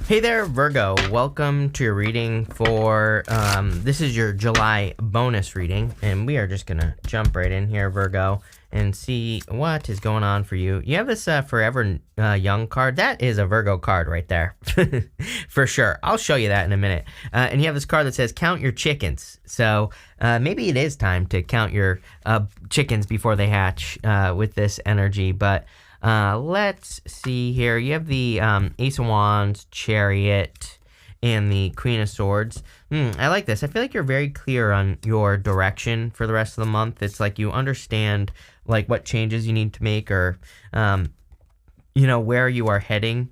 Hey there, Virgo. Welcome to your reading for, this is your July bonus reading, and we are just going to jump right in here, Virgo, and see what is going on for you. You have this Forever Young card. That is a Virgo card right there, for sure. I'll show you that in a minute. And you have this card that says, count your chickens. So maybe it is time to count your chickens before they hatch with this energy, but let's see here. You have the Ace of Wands, Chariot, and the Queen of Swords. I like this. I feel like you're very clear on your direction for the rest of the month. It's like you understand like what changes you need to make, or where you are heading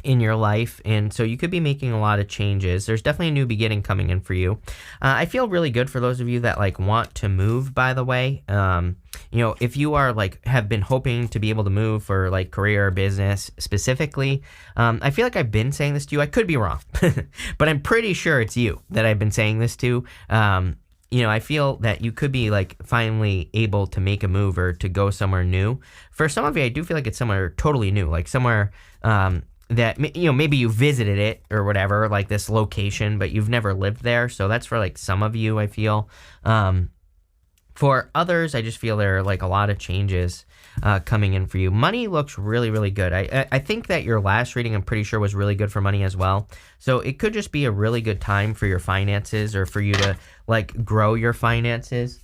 in your life, and so you could be making a lot of changes. There's definitely a new beginning coming in for you. I feel really good for those of you that like want to move, by the way. If you are like have been hoping to be able to move for like career or business specifically, I feel like I've been saying this to you. I could be wrong, but I'm pretty sure it's you that I've been saying this to. I feel that you could be like finally able to make a move or to go somewhere new. For some of you, I do feel like it's somewhere totally new, like somewhere that maybe you visited it or whatever, like this location, but you've never lived there. So that's for like some of you, I feel. For others, I just feel there are like a lot of changes coming in for you. Money looks really, really good. I think that your last reading, I'm pretty sure, was really good for money as well. So it could just be a really good time for your finances, or for you to like grow your finances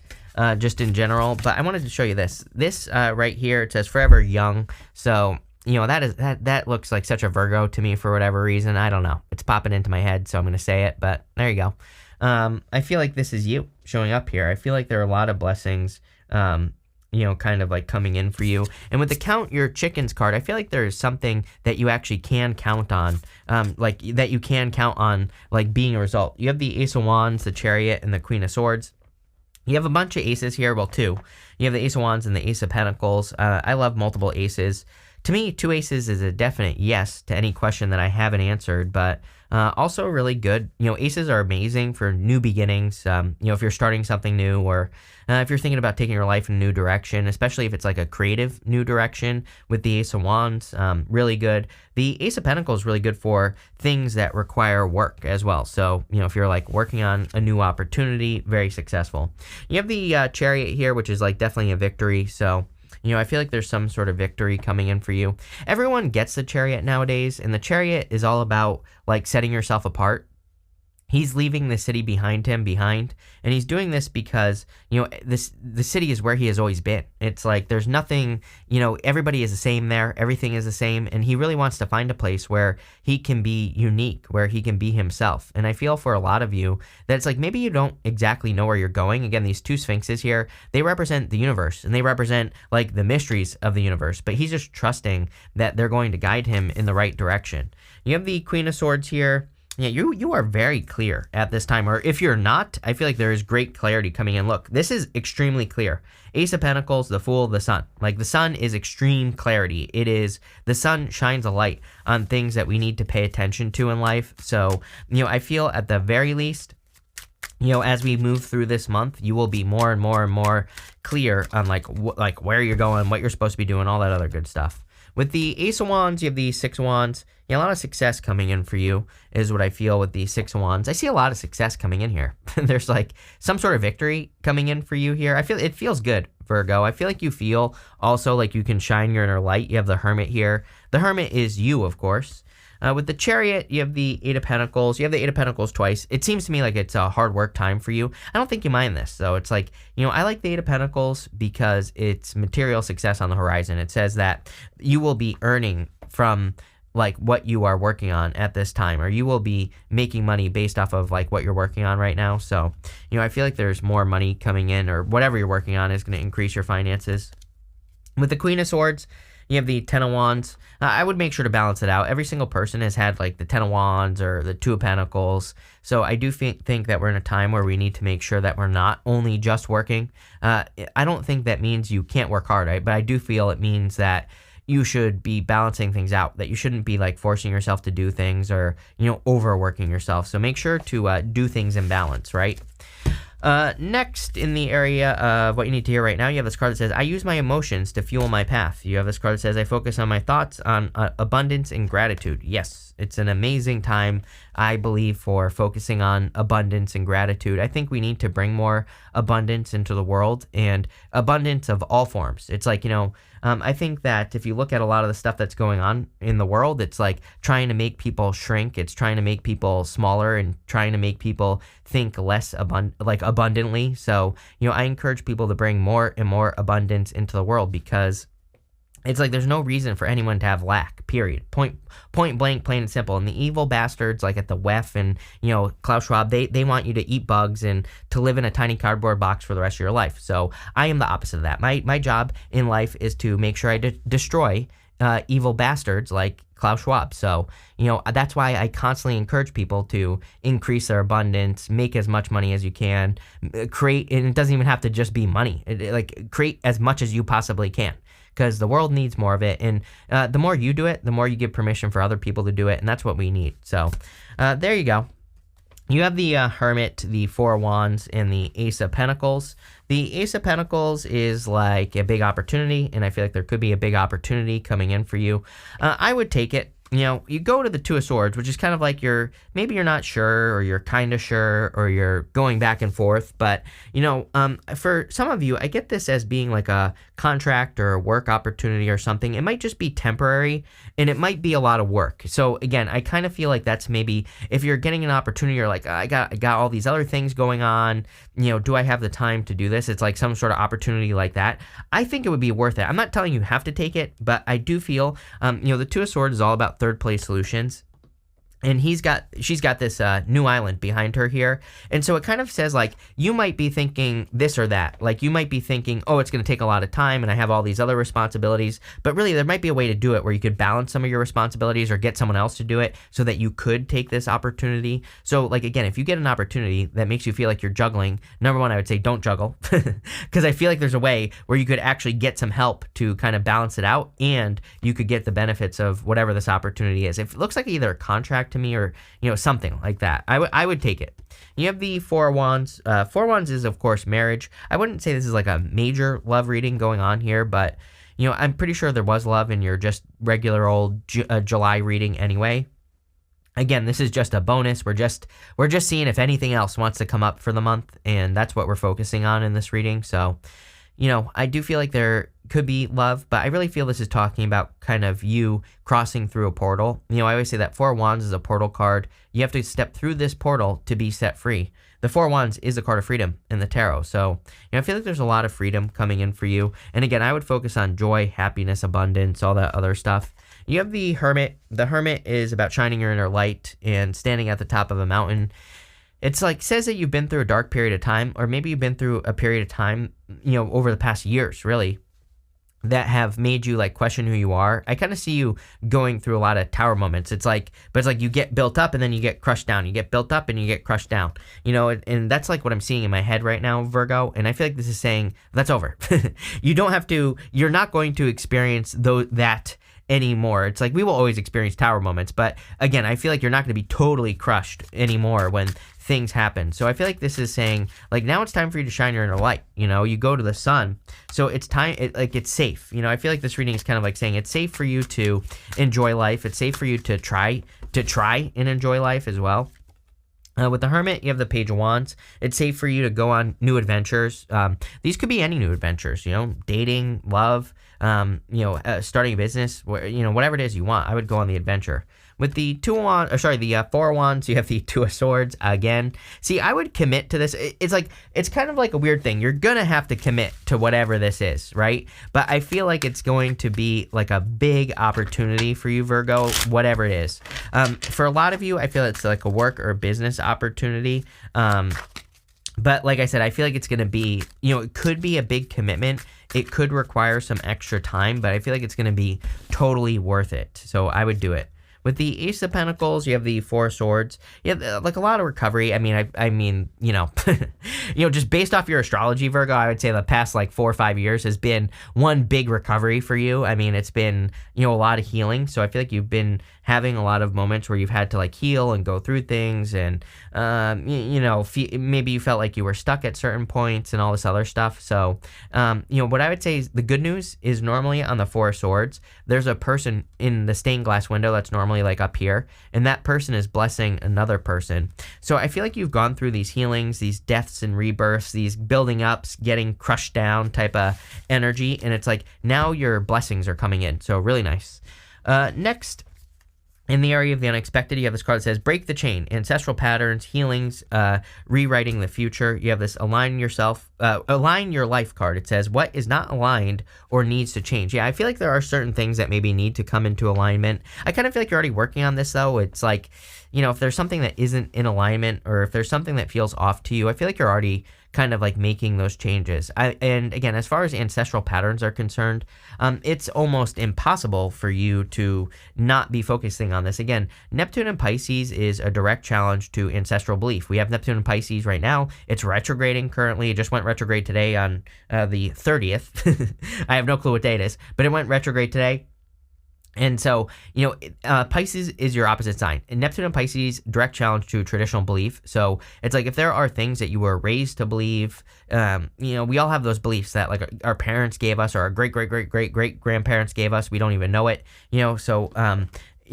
just in general. But I wanted to show you this. This right here, it says Forever Young. So that looks like such a Virgo to me for whatever reason. I don't know. It's popping into my head, so I'm going to say it, but there you go. I feel like this is you showing up here. I feel like there are a lot of blessings, kind of like coming in for you. And with the count your chickens card, I feel like there is something that you actually can count on, like that you can count on, like being a result. You have the Ace of Wands, the Chariot, and the Queen of Swords. You have a bunch of aces here. Well, two. You have the Ace of Wands and the Ace of Pentacles. I love multiple aces. To me, two aces is a definite yes to any question that I haven't answered, but also really good. Aces are amazing for new beginnings. If you're starting something new, or if you're thinking about taking your life in a new direction, especially if it's like a creative new direction with the Ace of Wands, really good. The Ace of Pentacles is really good for things that require work as well. So, if you're like working on a new opportunity, very successful. You have the Chariot here, which is like definitely a victory. So, I feel like there's some sort of victory coming in for you. Everyone gets the Chariot nowadays, and the Chariot is all about like setting yourself apart. He's leaving the city behind him, and he's doing this because, the city is where he has always been. It's like there's nothing, everybody is the same there. Everything is the same, and he really wants to find a place where he can be unique, where he can be himself. And I feel for a lot of you that it's like maybe you don't exactly know where you're going. Again, these two sphinxes here, they represent the universe, and they represent like the mysteries of the universe, but he's just trusting that they're going to guide him in the right direction. You have the Queen of Swords here. Yeah, you are very clear at this time, or if you're not, I feel like there is great clarity coming in. Look, this is extremely clear. Ace of Pentacles, the Fool, the Sun. Like the Sun is extreme clarity. It is, the Sun shines a light on things that we need to pay attention to in life. So, I feel at the very least, as we move through this month, you will be more and more and more clear on like where you're going, what you're supposed to be doing, all that other good stuff. With the Ace of Wands, you have the Six of Wands. Yeah, a lot of success coming in for you is what I feel with the Six of Wands. I see a lot of success coming in here. There's like some sort of victory coming in for you here. I feel it feels good, Virgo. I feel like you feel also like you can shine your inner light. You have the Hermit here. The Hermit is you, of course. With the Chariot, you have the Eight of Pentacles. You have the Eight of Pentacles twice. It seems to me like it's a hard work time for you. I don't think you mind this, though. It's like, I like the Eight of Pentacles because it's material success on the horizon. It says that you will be earning from like what you are working on at this time, or you will be making money based off of like what you're working on right now. So, I feel like there's more money coming in, or whatever you're working on is going to increase your finances. With the Queen of Swords, you have the Ten of Wands. I would make sure to balance it out. Every single person has had like the Ten of Wands or the Two of Pentacles. So I do think that we're in a time where we need to make sure that we're not only just working. I don't think that means you can't work hard, right? But I do feel it means that you should be balancing things out, that you shouldn't be like forcing yourself to do things, or, overworking yourself. So make sure to do things in balance, right? Next, in the area of what you need to hear right now, you have this card that says, I use my emotions to fuel my path. You have this card that says, I focus on my thoughts on abundance and gratitude. Yes, it's an amazing time, I believe, for focusing on abundance and gratitude. I think we need to bring more abundance into the world, and abundance of all forms. It's like, I think that if you look at a lot of the stuff that's going on in the world, it's like trying to make people shrink. It's trying to make people smaller and trying to make people think less abundantly. So, I encourage people to bring more and more abundance into the world, because it's like there's no reason for anyone to have lack, period. Point blank, plain and simple. And the evil bastards like at the WEF and, Klaus Schwab, they want you to eat bugs and to live in a tiny cardboard box for the rest of your life. So I am the opposite of that. My job in life is to make sure I destroy evil bastards like Klaus Schwab. So, that's why I constantly encourage people to increase their abundance, make as much money as you can, create, and it doesn't even have to just be money. Create as much as you possibly can, because the world needs more of it. And the more you do it, the more you give permission for other people to do it. And that's what we need. So there you go. You have the Hermit, the Four of Wands, and the Ace of Pentacles. The Ace of Pentacles is like a big opportunity, and I feel like there could be a big opportunity coming in for you. I would take it. You go to the Two of Swords, which is kind of like maybe you're not sure, or you're kind of sure, or you're going back and forth. But, for some of you, I get this as being like a contract or a work opportunity or something. It might just be temporary, and it might be a lot of work. So again, I kind of feel like that's maybe if you're getting an opportunity, you're like, I got all these other things going on. Do I have the time to do this? It's like some sort of opportunity like that. I think it would be worth it. I'm not telling you have to take it, but I do feel, the Two of Swords is all about third place solutions. And she's got this new island behind her here. And so it kind of says, like, you might be thinking this or that. Like, you might be thinking, oh, it's going to take a lot of time and I have all these other responsibilities. But really, there might be a way to do it where you could balance some of your responsibilities or get someone else to do it so that you could take this opportunity. So, like, again, if you get an opportunity that makes you feel like you're juggling, number one, I would say don't juggle. Because I feel like there's a way where you could actually get some help to kind of balance it out, and you could get the benefits of whatever this opportunity is. If it looks like either a contract to me or something like that, I would take it. You have the Four of Wands. Four of Wands is, of course, marriage. I wouldn't say this is like a major love reading going on here, but I'm pretty sure there was love in your just regular old July reading anyway. Again, this is just a bonus. We're just seeing if anything else wants to come up for the month, and that's what we're focusing on in this reading. So I do feel like there could be love, but I really feel this is talking about kind of you crossing through a portal. I always say that Four of Wands is a portal card. You have to step through this portal to be set free. The Four of Wands is a card of freedom in the tarot. So, I feel like there's a lot of freedom coming in for you. And again, I would focus on joy, happiness, abundance, all that other stuff. You have the Hermit. The Hermit is about shining your inner light and standing at the top of a mountain. It's like, says that you've been through a dark period of time, or maybe you've been through a period of time, over the past years, really, that have made you like question who you are. I kind of see you going through a lot of tower moments. It's like you get built up and then you get crushed down. You get built up and you get crushed down. And that's like what I'm seeing in my head right now, Virgo. And I feel like this is saying that's over. You're not going to experience that anymore. It's like we will always experience tower moments, but again, I feel like you're not going to be totally crushed anymore when things happen. So I feel like this is saying, like, now it's time for you to shine your inner light. You go to the sun, so it's time. It's safe. I feel like this reading is kind of like saying it's safe for you to enjoy life. It's safe for you to try and enjoy life as well. With the Hermit, you have the Page of Wands. It's safe for you to go on new adventures. These could be any new adventures, dating, love, starting a business, whatever it is you want. I would go on the adventure. With the the Four of Wands, you have the Two of Swords again. See, I would commit to this. It's kind of like a weird thing. You're going to have to commit to whatever this is, right? But I feel like it's going to be like a big opportunity for you, Virgo, whatever it is. For a lot of you, I feel it's like a work or a business opportunity. But like I said, I feel like it's going to be, it could be a big commitment. It could require some extra time, but I feel like it's going to be totally worth it. So I would do it. With the Ace of Pentacles, you have the Four of Swords. You have like a lot of recovery. I mean, just based off your astrology, Virgo, I would say the past like 4 or 5 years has been one big recovery for you. I mean, it's been, a lot of healing. So I feel like you've been having a lot of moments where you've had to like heal and go through things, and maybe you felt like you were stuck at certain points and all this other stuff. So what I would say is the good news is normally on the Four of Swords, there's a person in the stained glass window that's normally like up here, and that person is blessing another person. So I feel like you've gone through these healings, these deaths and rebirths, these building ups, getting crushed down type of energy, and it's like now your blessings are coming in. So really nice. Next, in the area of the unexpected, you have this card that says break the chain, ancestral patterns, healings, rewriting the future. You have this align your life card. It says what is not aligned or needs to change. Yeah, I feel like there are certain things that maybe need to come into alignment. I kind of feel like you're already working on this though. It's like, if there's something that isn't in alignment, or if there's something that feels off to you, I feel like you're already kind of like making those changes. And again, as far as ancestral patterns are concerned, it's almost impossible for you to not be focusing on this. Again, Neptune and Pisces is a direct challenge to ancestral belief. We have Neptune and Pisces right now. It's retrograding currently. It just went retrograde today on the 30th. I have no clue what day it is, but it went retrograde today. And so, Pisces is your opposite sign. And Neptune and Pisces, direct challenge to traditional belief. So it's like if there are things that you were raised to believe, we all have those beliefs that like our parents gave us, or our great-great-great-great-great-grandparents gave us. We don't even know it,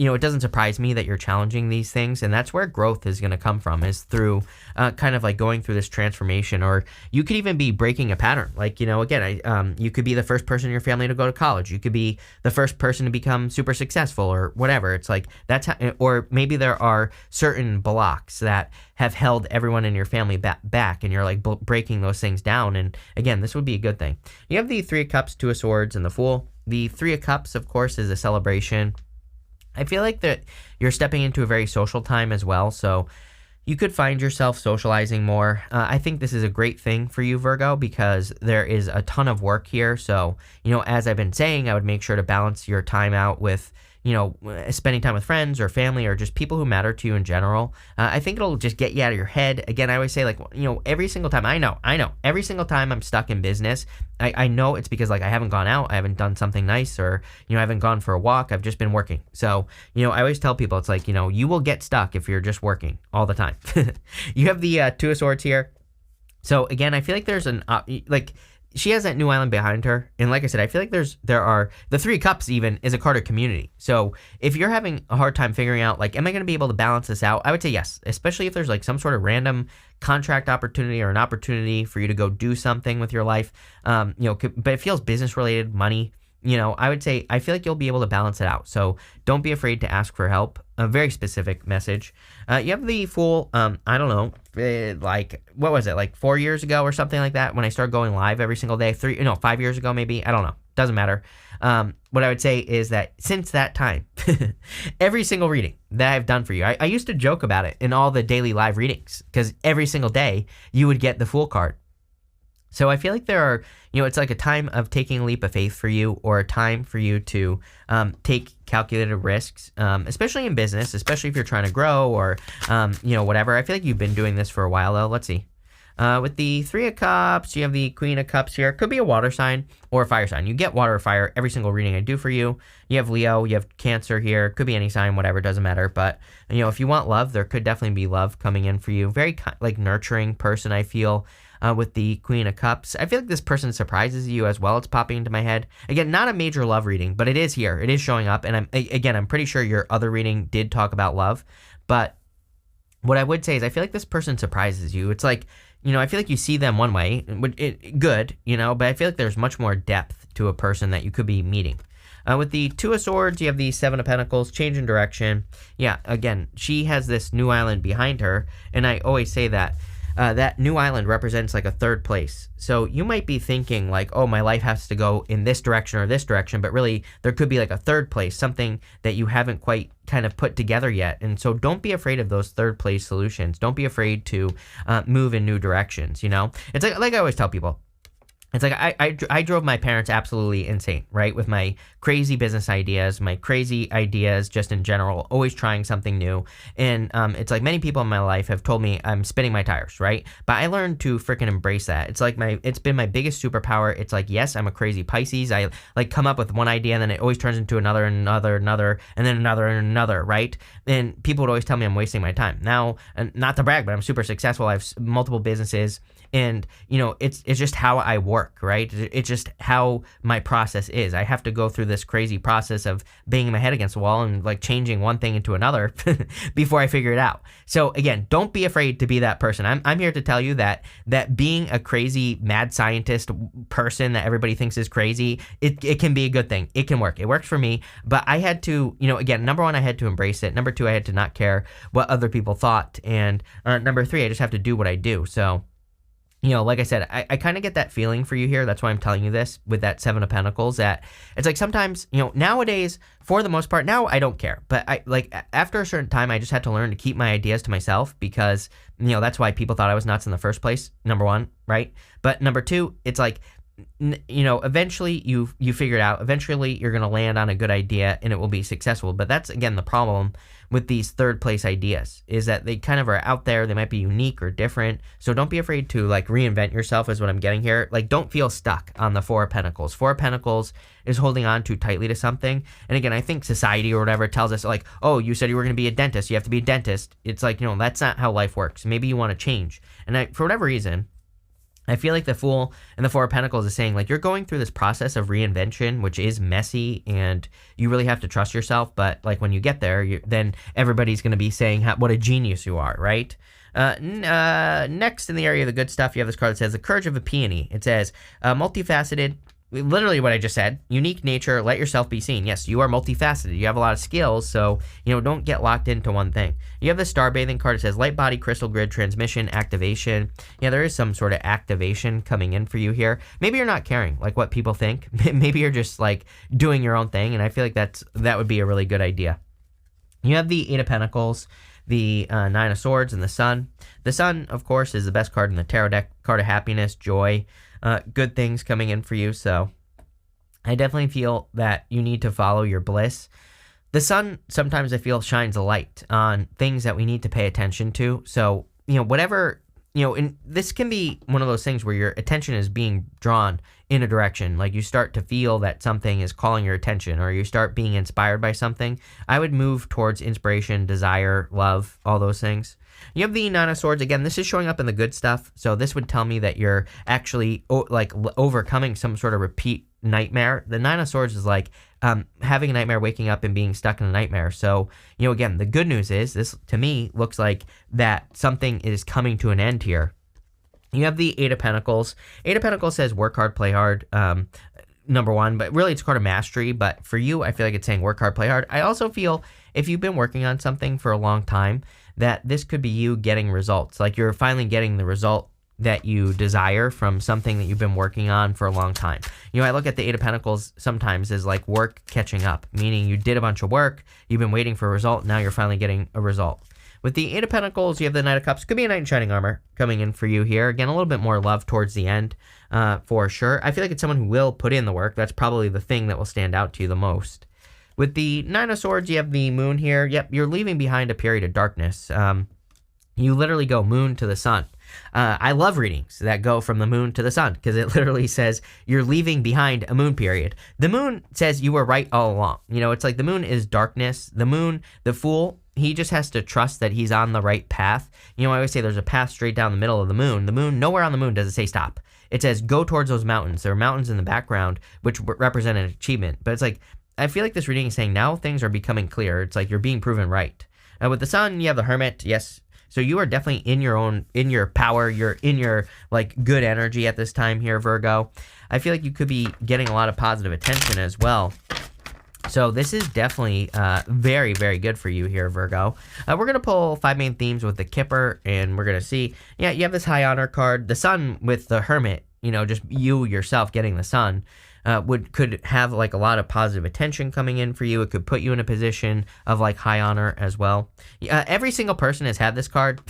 it doesn't surprise me that you're challenging these things, and that's where growth is going to come from, is through kind of like going through this transformation. Or you could even be breaking a pattern. Like, again, you could be the first person in your family to go to college. You could be the first person to become super successful or whatever. It's like that's how, or maybe there are certain blocks that have held everyone in your family back, and you're like breaking those things down. And again, this would be a good thing. You have the Three of Cups, Two of Swords, and the Fool. The Three of Cups, of course, is a celebration. I feel like that you're stepping into a very social time as well, so you could find yourself socializing more. I think this is a great thing for you, Virgo, because there is a ton of work here. So, as I've been saying, I would make sure to balance your time out with, spending time with friends or family or just people who matter to you in general. I think it'll just get you out of your head. Again, I always say, like, every single time, I know, every single time I'm stuck in business, I know it's because, like, I haven't gone out, I haven't done something nice, or, I haven't gone for a walk, I've just been working. So, I always tell people, it's like, you will get stuck if you're just working all the time. You have the Two of Swords here. So, again, I feel like there's she has that new island behind her. And like I said, I feel like there are the Three of Cups even is a card of community. So if you're having a hard time figuring out, like, am I going to be able to balance this out? I would say yes, especially if there's like some sort of random contract opportunity or an opportunity for you to go do something with your life. But it feels business related, money. I would say I feel like you'll be able to balance it out. So don't be afraid to ask for help. A very specific message. You have the Fool. I don't know, what was it, like 4 years ago or something like that, when I started going live every single day? 5 years ago maybe. I don't know. Doesn't matter. What I would say is that since that time, every single reading that I've done for you, I used to joke about it in all the daily live readings, because every single day you would get the Fool card. So I feel like there are, it's like a time of taking a leap of faith for you, or a time for you to take calculated risks, especially in business, especially if you're trying to grow or, whatever. I feel like you've been doing this for a while, though. Let's see. With the Three of Cups, you have the Queen of Cups here. It could be a water sign or a fire sign. You get water or fire every single reading I do for you. You have Leo, you have Cancer here. Could be any sign, whatever, doesn't matter. But, if you want love, there could definitely be love coming in for you. Very, nurturing person, I feel. With the Queen of Cups, I feel like this person surprises you as well. It's popping into my head. Again, not a major love reading, but it is here. It is showing up. And I'm pretty sure your other reading did talk about love. But what I would say is I feel like this person surprises you. It's like, I feel like you see them one way, good, but I feel like there's much more depth to a person that you could be meeting. With the Two of Swords, you have the Seven of Pentacles, change in direction. Yeah, again, she has this new island behind her. And I always say that that new island represents like a third place. So you might be thinking like, oh, my life has to go in this direction or this direction, but really there could be like a third place, something that you haven't quite kind of put together yet. And so don't be afraid of those third place solutions. Don't be afraid to move in new directions. It's like I always tell people, It's like I drove my parents absolutely insane, right? With my crazy business ideas, my crazy ideas just in general, always trying something new. And it's like many people in my life have told me I'm spinning my tires, right? But I learned to freaking embrace that. It's like it's been my biggest superpower. It's like, yes, I'm a crazy Pisces. I like come up with one idea and then it always turns into another, and then another, right? And people would always tell me I'm wasting my time. Now, not to brag, but I'm super successful. I have multiple businesses. And, it's just how I work, right? It's just how my process is. I have to go through this crazy process of banging my head against the wall and like changing one thing into another before I figure it out. So again, don't be afraid to be that person. I'm here to tell you that being a crazy mad scientist person that everybody thinks is crazy, it can be a good thing. It can work. It works for me. But I had to, again, number one, I had to embrace it. Number two, I had to not care what other people thought. And number three, I just have to do what I do. So, like I said, I kind of get that feeling for you here. That's why I'm telling you this with that Seven of Pentacles, that it's like sometimes, nowadays, for the most part, now I don't care. But after a certain time, I just had to learn to keep my ideas to myself because, that's why people thought I was nuts in the first place. Number one, right? But number two, it's like, eventually you figure it out. Eventually you're going to land on a good idea and it will be successful. But that's, again, the problem with these third place ideas is that they kind of are out there. They might be unique or different. So don't be afraid to like reinvent yourself is what I'm getting here. Like, don't feel stuck on the Four of Pentacles. Four of Pentacles is holding on too tightly to something. And again, I think society or whatever tells us like, oh, you said you were going to be a dentist. You have to be a dentist. It's like, that's not how life works. Maybe you want to change. And for whatever reason, I feel like the Fool and the Four of Pentacles is saying, like, you're going through this process of reinvention, which is messy, and you really have to trust yourself. But, like, when you get there, then everybody's going to be saying what a genius you are, right? Next, in the area of the good stuff, you have this card that says the Courage of a Peony. It says, multifaceted, literally what I just said, unique nature, let yourself be seen. Yes, you are multifaceted. You have a lot of skills, so, don't get locked into one thing. You have the Star Bathing card. It says light body, crystal grid, transmission, activation. Yeah, there is some sort of activation coming in for you here. Maybe you're not caring, like what people think. Maybe you're just, like, doing your own thing, and I feel like that would be a really good idea. You have the Eight of Pentacles, the Nine of Swords, and the Sun. The Sun, of course, is the best card in the tarot deck, card of happiness, joy, good things coming in for you. So I definitely feel that you need to follow your bliss. The Sun sometimes I feel shines a light on things that we need to pay attention to. So, whatever, and this can be one of those things where your attention is being drawn in a direction. Like you start to feel that something is calling your attention or you start being inspired by something. I would move towards inspiration, desire, love, all those things. You have the Nine of Swords. Again, this is showing up in the good stuff. So this would tell me that you're actually overcoming some sort of repeat nightmare. The Nine of Swords is like having a nightmare, waking up and being stuck in a nightmare. So, again, the good news is this to me looks like that something is coming to an end here. You have the Eight of Pentacles. Eight of Pentacles says work hard, play hard. Number one, but really it's called a mastery. But for you, I feel like it's saying work hard, play hard. I also feel if you've been working on something for a long time, that this could be you getting results. Like you're finally getting the result that you desire from something that you've been working on for a long time. I look at the Eight of Pentacles sometimes as like work catching up, meaning you did a bunch of work, you've been waiting for a result, now you're finally getting a result. With the Eight of Pentacles, you have the Knight of Cups. Could be a Knight in Shining Armor coming in for you here. Again, a little bit more love towards the end, for sure. I feel like it's someone who will put in the work. That's probably the thing that will stand out to you the most. With the Nine of Swords, you have the Moon here. Yep, you're leaving behind a period of darkness. You literally go moon to the sun. I love readings that go from the moon to the sun because it literally says you're leaving behind a moon period. The moon says you were right all along. It's like the moon is darkness. The moon, the Fool, he just has to trust that he's on the right path. I always say there's a path straight down the middle of the moon. The moon, nowhere on the moon does it say stop. It says go towards those mountains. There are mountains in the background which represent an achievement. But it's like, I feel like this reading is saying now things are becoming clear. It's like you're being proven right. With the Sun, you have the Hermit. Yes. So you are definitely in your power. You're in your like good energy at this time here, Virgo. I feel like you could be getting a lot of positive attention as well. So this is definitely very, very good for you here, Virgo. We're going to pull 5 main themes with the Kipper, and we're going to see, you have this High Honor card. The Sun with the Hermit, just you yourself getting the Sun. could have like a lot of positive attention coming in for you. It could put you in a position of like high honor as well. Every single person has had this card,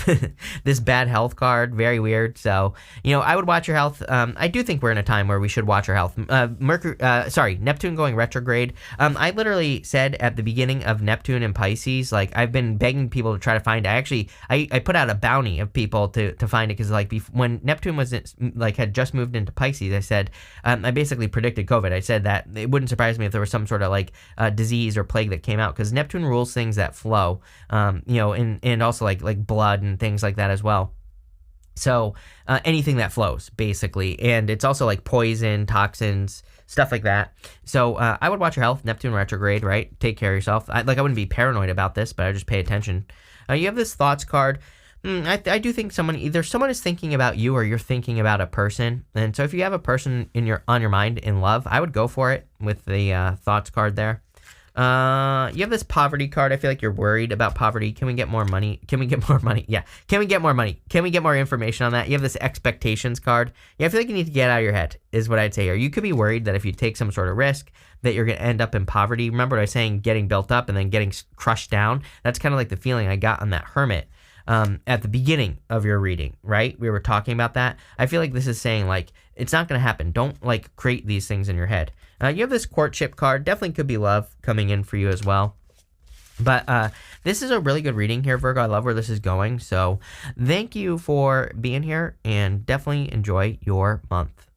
this bad health card, very weird. So, I would watch your health. I do think we're in a time where we should watch our health. Neptune going retrograde. I literally said at the beginning of Neptune and Pisces, like I've been begging people to try to find it. I put out a bounty of people to find it, because like when Neptune was had just moved into Pisces, I said, I basically predicted COVID. I said that it wouldn't surprise me if there was some sort of like disease or plague that came out, because Neptune rules things that flow, and also like blood and things like that as well. So anything that flows, basically. And it's also like poison, toxins, stuff like that. So I would watch your health, Neptune retrograde, right? Take care of yourself. I wouldn't be paranoid about this, but I just pay attention. You have this thoughts card. I do think someone is thinking about you, or you're thinking about a person. And so if you have a person on your mind in love, I would go for it with the thoughts card there. You have this poverty card. I feel like you're worried about poverty. Can we get more money? Can we get more money? Yeah. Can we get more money? Can we get more information on that? You have this expectations card. Yeah, I feel like you need to get out of your head is what I'd say. Or you could be worried that if you take some sort of risk that you're going to end up in poverty. Remember what I was saying, getting built up and then getting crushed down? That's kind of like the feeling I got on that hermit at the beginning of your reading, right? We were talking about that. I feel like this is saying like, it's not going to happen. Don't like create these things in your head. You have this courtship card. Definitely could be love coming in for you as well. But this is a really good reading here, Virgo. I love where this is going. So thank you for being here, and definitely enjoy your month.